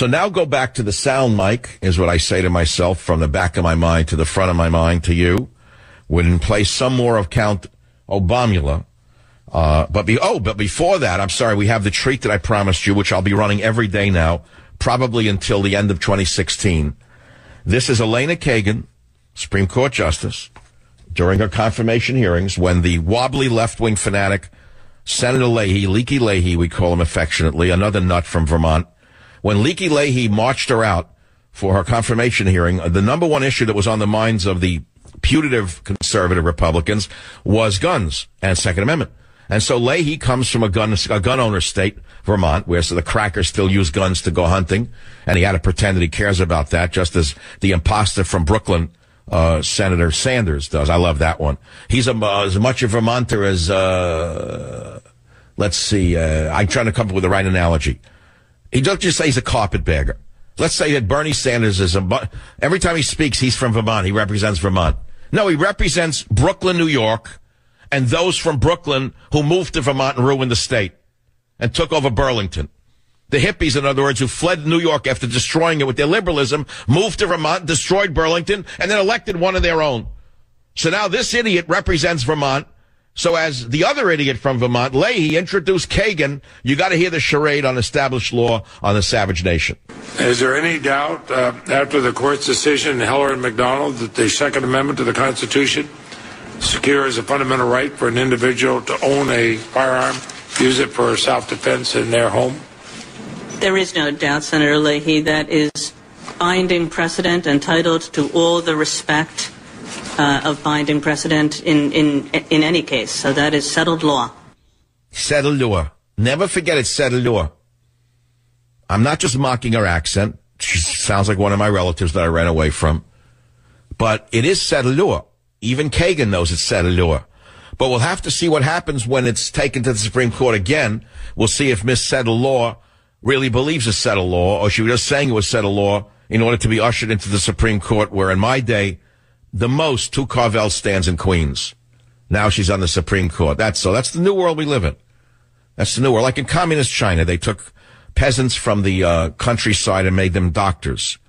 So now go back to the sound, Mike, is what I say to myself from the back of my mind to the front of my mind to you. We'll play some more of Count Obamula. But before that, I'm sorry, we have the treat that I promised you, which I'll be running every day now, probably until the end of 2016. This is Elena Kagan, Supreme Court Justice, during her confirmation hearings when the wobbly left-wing fanatic Senator Leahy, Leaky Leahy, we call him affectionately, another nut from Vermont, when Leaky Leahy marched her out for her confirmation hearing, the number one issue that was on the minds of the putative conservative Republicans was guns and Second Amendment. And so Leahy comes from a gun owner state, Vermont, where so the crackers still use guns to go hunting, and he had to pretend that he cares about that, just as the imposter from Brooklyn, Senator Sanders does. I love that one. He's as much a Vermonter as, let's see, I'm trying to come up with the right analogy. He doesn't just say he's a carpetbagger. Let's say that Bernie Sanders is every time he speaks, he's from Vermont. He represents Vermont. No, he represents Brooklyn, New York, and those from Brooklyn who moved to Vermont and ruined the state and took over Burlington. The hippies, in other words, who fled New York after destroying it with their liberalism, moved to Vermont, destroyed Burlington, and then elected one of their own. So now this idiot represents Vermont. So as the other idiot from Vermont, Leahy, introduced Kagan, you got to hear the charade on established law on the savage nation. Is there any doubt after the court's decision in Heller and McDonald that the Second Amendment to the Constitution secures a fundamental right for an individual to own a firearm, use it for self-defense in their home? There is no doubt, Senator Leahy, that is binding precedent, entitled to all the respect of binding precedent in any case. So that is settled law. Settled law. Never forget it's settled law. I'm not just mocking her accent. She sounds like one of my relatives that I ran away from. But it is settled law. Even Kagan knows it's settled law. But we'll have to see what happens when it's taken to the Supreme Court again. We'll see if Miss Settled Law really believes it's settled law, or she was just saying it was settled law in order to be ushered into the Supreme Court, where in my day, the most 2 Carvel stands in Queens. Now she's on the Supreme Court. That's the new world we live in. That's the new world. Like in communist China, they took peasants from the countryside and made them doctors.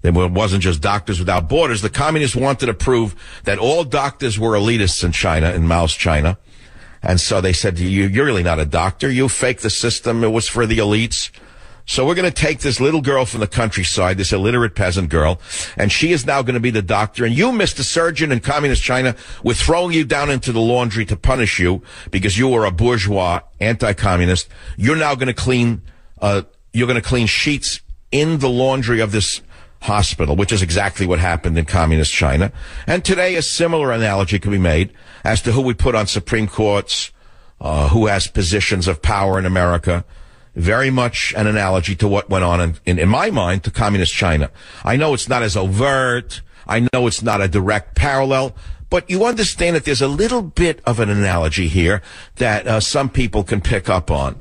It wasn't just Doctors Without Borders. The communists wanted to prove that all doctors were elitists in China, in Mao's China. And so they said, you're really not a doctor. You faked the system. It was for the elites. So we're going to take this little girl from the countryside, this illiterate peasant girl, and she is now going to be the doctor. And you, Mr. Surgeon in communist China, we're throwing you down into the laundry to punish you because you were a bourgeois anti-communist. You're now going to clean sheets in the laundry of this hospital, which is exactly what happened in communist China. And today a similar analogy can be made as to who we put on Supreme Courts, who has positions of power in America. Very much an analogy to what went on in my mind to communist China. I know it's not as overt. I know it's not a direct parallel, but you understand that there's a little bit of an analogy here that some people can pick up on.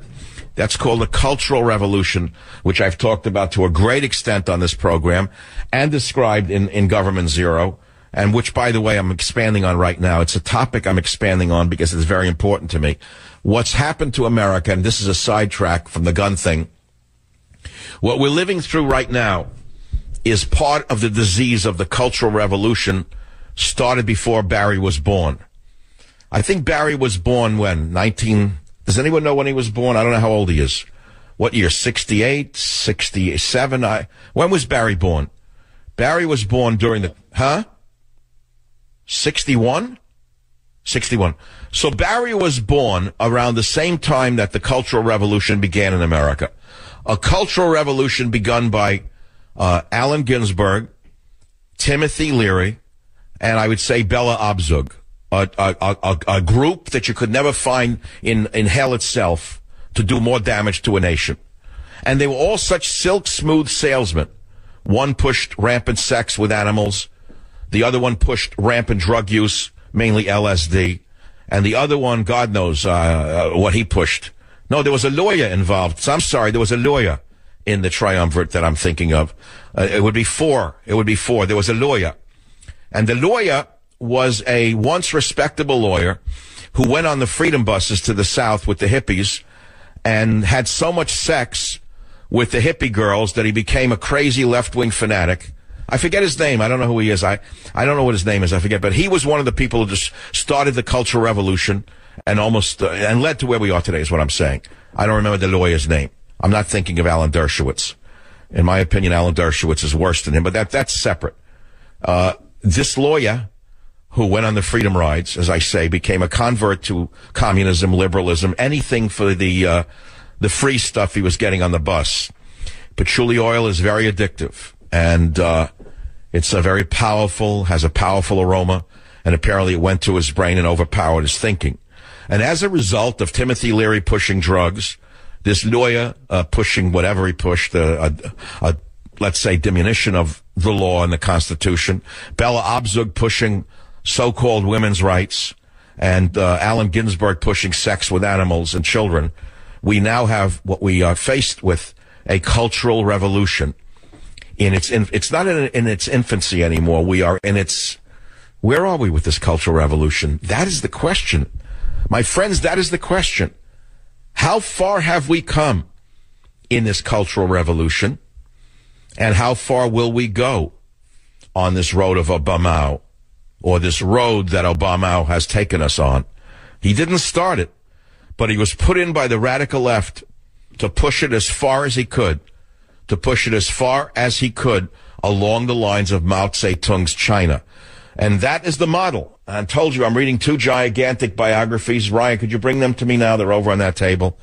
That's called the Cultural Revolution, which I've talked about to a great extent on this program and described in Government Zero, and which, by the way, I'm expanding on right now. It's a topic I'm expanding on because it's very important to me. What's happened to America, and this is a sidetrack from the gun thing, what we're living through right now is part of the disease of the Cultural Revolution started before Barry was born. I think Barry was born when? Does anyone know when he was born? I don't know how old he is. What year? 68, 67? When was Barry born? Barry was born during 61? 61. So Barry was born around the same time that the Cultural Revolution began in America. A Cultural Revolution begun by Allen Ginsberg, Timothy Leary, and I would say Bella Abzug. A group that you could never find in hell itself to do more damage to a nation. And they were all such silk smooth salesmen. One pushed rampant sex with animals. The other one pushed rampant drug use, mainly LSD. And the other one, God knows what he pushed. No, there was a lawyer involved. So I'm sorry, there was a lawyer in the triumvirate that I'm thinking of. It would be four. There was a lawyer. And the lawyer was a once respectable lawyer who went on the freedom buses to the South with the hippies and had so much sex with the hippie girls that he became a crazy left-wing fanatic. I forget his name. I don't know who he is. I don't know what his name is. I forget. But he was one of the people who just started the Cultural Revolution and almost and led to where we are today is what I'm saying. I don't remember the lawyer's name. I'm not thinking of Alan Dershowitz. In my opinion, Alan Dershowitz is worse than him, but that's separate. This lawyer who went on the freedom rides, as I say, became a convert to communism, liberalism, anything for the free stuff he was getting on the bus. Patchouli oil is very addictive, and it's a very powerful, has a powerful aroma, and apparently it went to his brain and overpowered his thinking. And as a result of Timothy Leary pushing drugs, this lawyer pushing whatever he pushed, let's say, diminution of the law and the Constitution, Bella Abzug pushing so-called women's rights, and Allen Ginsberg pushing sex with animals and children, we now have what we are faced with, a cultural revolution. It's not in its infancy anymore. We are in its, where are we with this cultural revolution? That is the question. My friends, that is the question. How far have we come in this cultural revolution? And how far will we go on this road of Obama, or this road that Obama has taken us on? He didn't start it, but he was put in by the radical left to push it as far as he could, along the lines of Mao Zedong's China. And that is the model. I told you I'm reading two gigantic biographies. Ryan, could you bring them to me now? They're over on that table.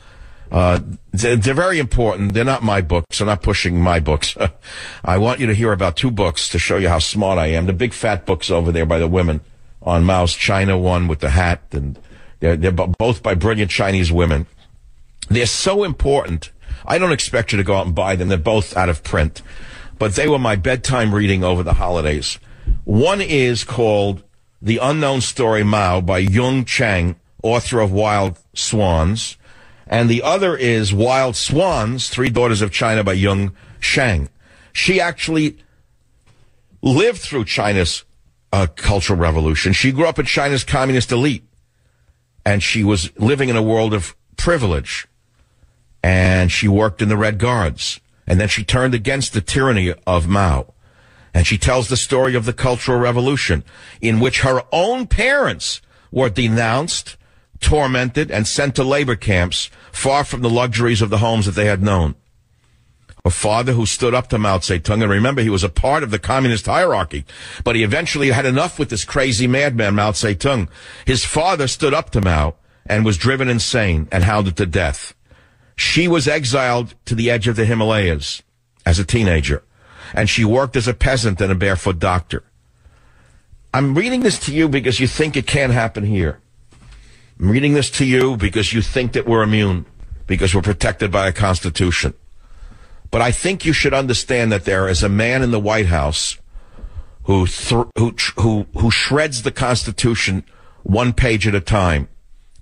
They're very important. They're not my books. I'm not pushing my books. I want you to hear about two books to show you how smart I am. The big fat books over there by the women on Mao's China, one with the hat, and they're both by brilliant Chinese women. They're so important. I don't expect you to go out and buy them. They're both out of print. But they were my bedtime reading over the holidays. One is called The Unknown Story Mao by Yung Chang, author of Wild Swans. And the other is Wild Swans, Three Daughters of China by Yung Shang. She actually lived through China's cultural revolution. She grew up in China's communist elite. And she was living in a world of privilege. And she worked in the Red Guards. And then she turned against the tyranny of Mao. And she tells the story of the Cultural Revolution, in which her own parents were denounced, tormented, and sent to labor camps, far from the luxuries of the homes that they had known. Her father, who stood up to Mao Zedong, and remember, he was a part of the communist hierarchy, but he eventually had enough with this crazy madman, Mao Zedong. His father stood up to Mao and was driven insane and hounded to death. She was exiled to the edge of the Himalayas as a teenager, and she worked as a peasant and a barefoot doctor. I'm reading this to you because you think it can't happen here. I'm reading this to you because you think that we're immune, because we're protected by a Constitution. But I think you should understand that there is a man in the White House who shreds the Constitution one page at a time,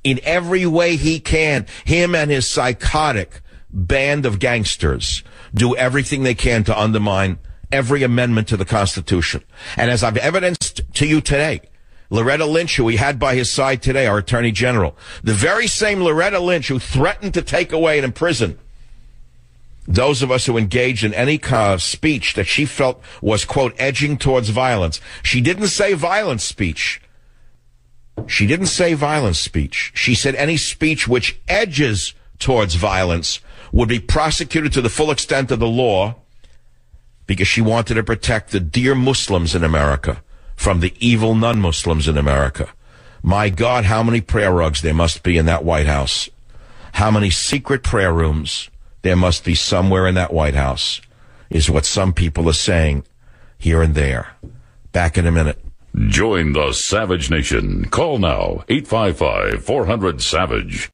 in every way he can. Him and his psychotic band of gangsters do everything they can to undermine every amendment to the Constitution. And as I've evidenced to you today, Loretta Lynch, who he had by his side today, our Attorney General, the very same Loretta Lynch who threatened to take away and imprison those of us who engaged in any kind of speech that she felt was, quote, edging towards violence. She didn't say violent speech. She didn't say violent speech. She said any speech which edges towards violence would be prosecuted to the full extent of the law, because she wanted to protect the dear Muslims in America from the evil non-Muslims in America. My God, how many prayer rugs there must be in that White House. How many secret prayer rooms there must be somewhere in that White House, is what some people are saying here and there. Back in a minute. Join the Savage Nation. Call now, 855-400-SAVAGE.